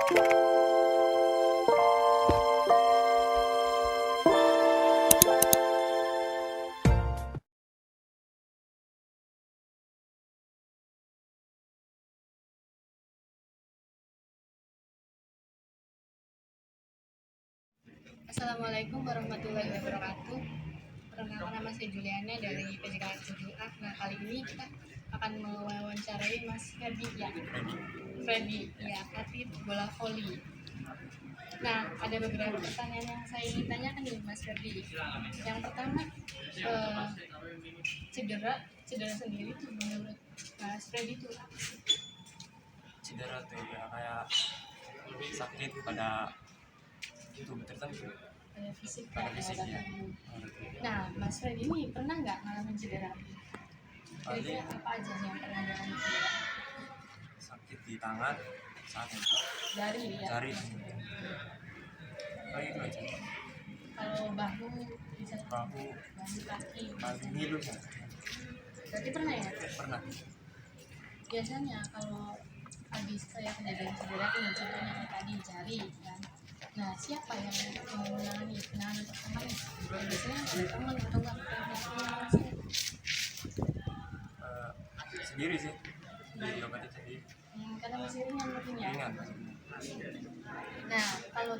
Assalamualaikum warahmatullahi wabarakatuh. Perkenalkan, nama saya Juliana dari PJKN 7A. Nah, kali ini kita akan mewawancarai Mas Freddy ya, atlet bola voli. Nah, ada beberapa pertanyaan yang saya ingin tanyakan nih Mas Freddy. Yang pertama, cedera sendiri tuh menurut Mas Freddy itu apa sih? Cedera tuh ya kayak sakit pada itu tertentu, pada fisik ya. Nah, Mas Freddy ini pernah nggak ngalamin cedera? Kira-kira apa aja yang pernah ngalamin cedera? Sakit di tangan, sakit Jari ya. jari, kayak itu aja. Kalau bahu bisa Bahu kaki. paling ngilu ya. Berarti pernah ya? Pernah. Biasanya kalau habis kayak kejadian cedera ini, contohnya kayak tadi jari kan. Nah, siapa yang menangani penanganan pertama nih? Biasanya ada teman atau enggak langsung? Sendiri sih, diobatin sendiri. Karena masih ringan mungkin ya. Ringan. Nah, kalau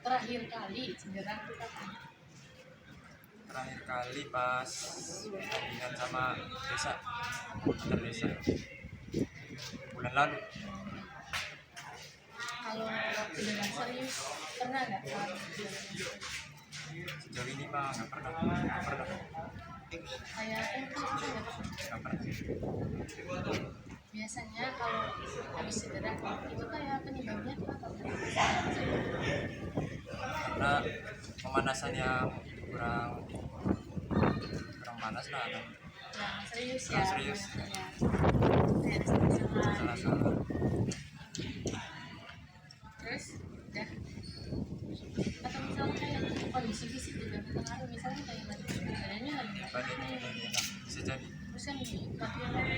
terakhir kali cedera itu kapan? Terakhir kali pas pertandingan sama desa, antar desa, bulan lalu. Kalau cedera serius pernah nggak? Sejauh ini mah nggak pernah. Kayak Nggak pernah. Biasanya kalau habis cedera itu kayak penyebabnya itu apa? Karena pemanasan yang kurang panas lah. Nah, serius ya. Serius. Salah. Terus udah. Atau misalnya kayak kondisi fisik juga berpengaruh, misalnya kayak badannya lagi Bisa jadi. terus kan di latihan lagi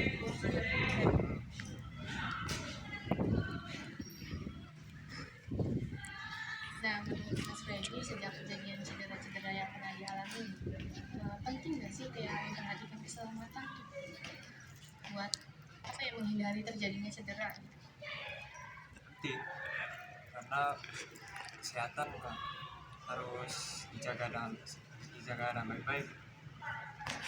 Nah, menurut Mas Freddy, sejak kejadian cedera-cedera yang pernah dialami, penting nggak sih kayak memperhatikan keselamatan buat apa ya, menghindari terjadinya cedera? Penting, karena kesehatan kan harus dijaga dengan baik-baik.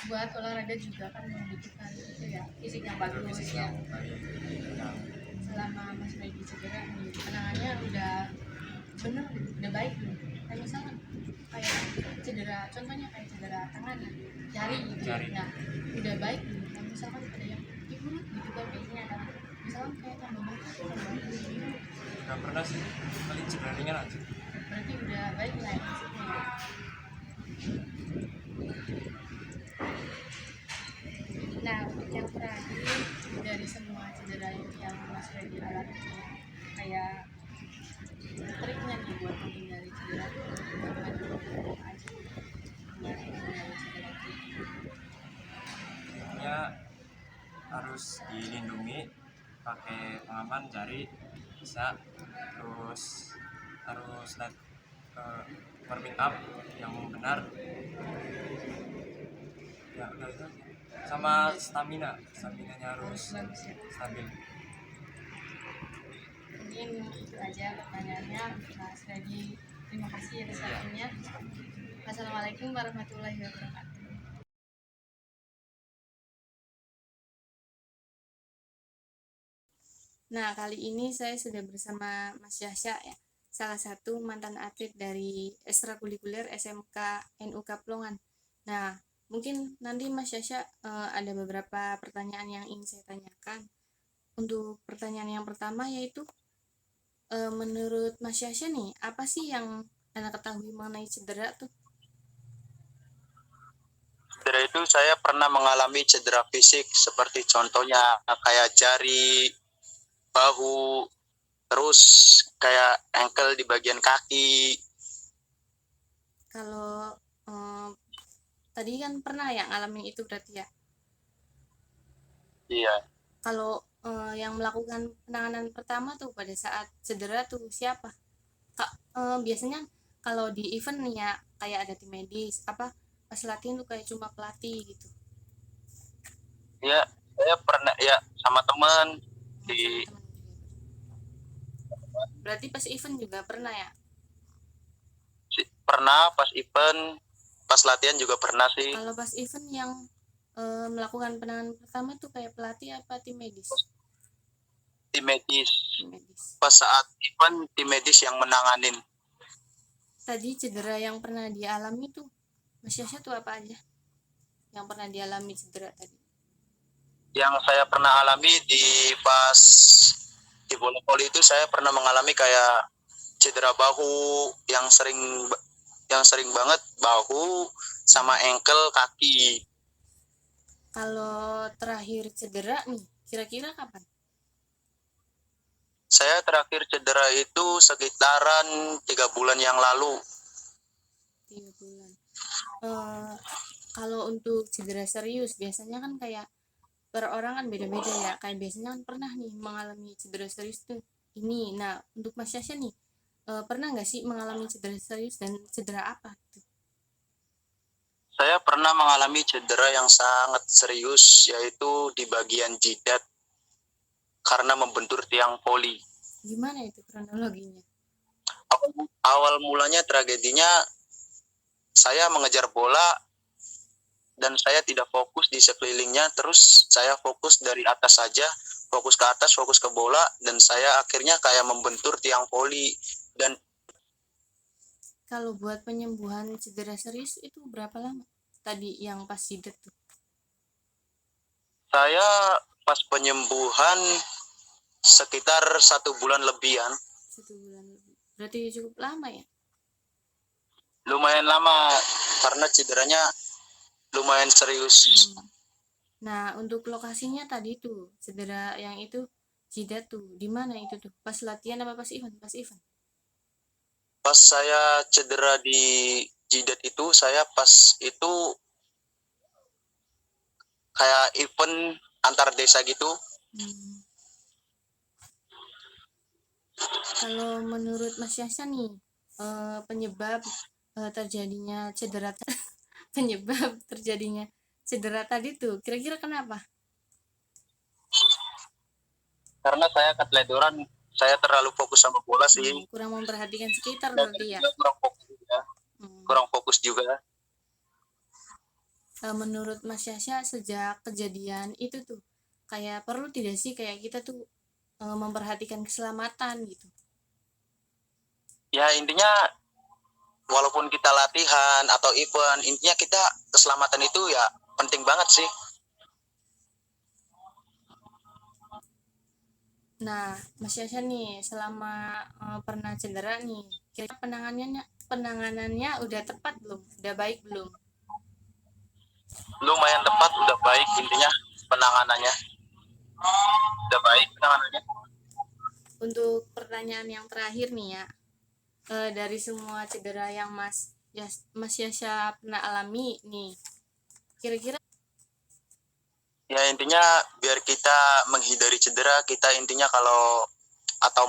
Buat olahraga juga kan membutuhkan itu ya, fisik yang bagus ya. Selama Mas Freddy cedera nih, penanganannya udah bener, udah baik nih. Kayak misalnya kayak cedera, contohnya kayak cedera tangan, jari gitu. Nah, udah baik nih. Kalau misalkan ada yang diurut gitu kan biasanya kan, misalkan kayak tambah gitu. Nggak pernah sih, paling cedera ringan aja. Berarti udah baik lah ya fisiknya. Nah, untuk yang terakhir dari semua cedera yang Mas Freddy alami, kayak triknya nih buat menghindari cedera aja. Ya harus dilindungi pakai pengaman jari bisa, terus harus warming up yang benar ya, udah itu sama staminanya harus stabil. Mungkin itu aja pertanyaannya Mas Freddy. Terima kasih atas waktunya. Assalamualaikum warahmatullahi wabarakatuh. Nah, kali ini saya sudah bersama Mas Yasya ya, salah satu mantan atlet dari ekstrakurikuler SMK NU Kaplongan. Nah, mungkin nanti Mas Yasya ada beberapa pertanyaan yang ingin saya tanyakan. Untuk pertanyaan yang pertama yaitu, menurut Mas Yasya nih, apa sih yang Anda ketahui mengenai cedera tuh? Cedera itu saya pernah mengalami cedera fisik seperti contohnya kayak jari, bahu, terus kayak ankle di bagian kaki. Kalau tadi kan pernah ya ngalamin itu berarti ya? Iya. Kalau yang melakukan penanganan pertama tuh pada saat cedera tuh siapa? Kak, biasanya kalau di event nih ya kayak ada tim medis apa pas latihan tuh kayak cuma pelatih gitu. Ya, saya pernah ya sama teman Oh, sama di teman juga. Berarti pas event juga pernah ya? pernah pas event, pas latihan juga pernah sih. Kalau pas event yang melakukan penanganan pertama tuh kayak pelatih apa tim medis? Tim medis. Tim medis. Pas saat event tim medis yang menanganin. Tadi cedera yang pernah dialami tuh Mas Yasha tuh apa aja? Yang pernah dialami cedera tadi? Yang saya pernah alami di pas di bola voli itu saya pernah mengalami kayak cedera bahu yang sering banget bahu sama ankle kaki. Kalau terakhir cedera nih, kira-kira kapan? Saya terakhir cedera itu sekitaran 3 bulan yang lalu. 3 bulan. Kalau untuk cedera serius biasanya kan kayak per orang kan beda-beda ya. Kayak biasanya kan pernah nih mengalami cedera serius tuh ini. Nah untuk Mas Yasha nih pernah nggak sih mengalami cedera serius dan cedera apa tuh? Saya pernah mengalami cedera yang sangat serius yaitu di bagian jidat karena membentur tiang poli. Gimana itu kronologinya? Awal mulanya tragedinya saya mengejar bola dan saya tidak fokus di sekelilingnya, terus saya fokus dari atas saja, fokus ke atas, fokus ke bola, dan saya akhirnya kayak membentur tiang poli. Dan Kalau buat penyembuhan cedera serius itu berapa lama? Tadi yang pas jidat tuh. saya pas penyembuhan sekitar 1 bulan lebihan. 1 bulan lebih. Berarti cukup lama ya? Lumayan lama karena cederanya lumayan serius. Nah, untuk lokasinya tadi tuh, cedera yang itu jidat tuh, di mana itu tuh? Pas latihan apa pas event? Pas event. Pas saya cedera di jidat itu, saya pas itu kayak event antar desa gitu. Kalau menurut Mas Yasa nih, penyebab terjadinya cedera penyebab terjadinya cedera tadi tuh, kira-kira kenapa? Karena saya keteledoran, saya terlalu fokus sama bola sih. Kurang memperhatikan sekitar Dan berarti ya. kurang fokus juga. Kurang fokus juga. Menurut Mas Yasha sejak kejadian itu tuh kayak perlu tidak sih kayak kita tuh memperhatikan keselamatan gitu. Ya intinya walaupun kita latihan atau event, intinya kita keselamatan itu ya penting banget sih. Nah, Mas Yasha nih selama pernah cedera nih, kira penanganannya udah tepat belum? Udah baik belum? Lumayan tepat, udah baik intinya penanganannya. Udah baik penanganannya. Untuk pertanyaan yang terakhir nih ya, dari semua cedera yang Mas Yasha pernah alami nih, kira-kira Ya intinya biar kita menghindari cedera, kita intinya kalau atau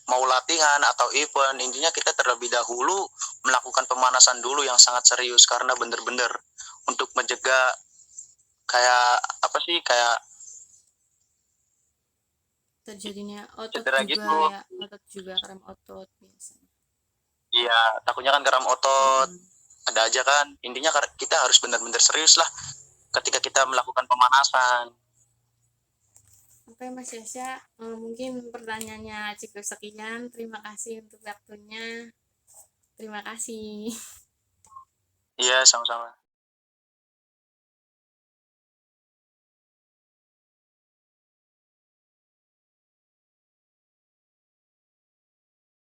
mau latihan atau event, intinya kita terlebih dahulu melakukan pemanasan dulu yang sangat serius karena bener-bener untuk mencegah kayak apa sih, kayak terjadinya otot cedera juga gitu. ya, otot juga kram otot biasanya. Iya, takutnya kan kram otot. Ada aja kan. Intinya kita harus benar-benar serius lah ketika kita melakukan pemanasan. Oke Mas Yasha, mungkin pertanyaannya cukup sekian. Terima kasih untuk waktunya. Terima kasih. Iya, sama-sama.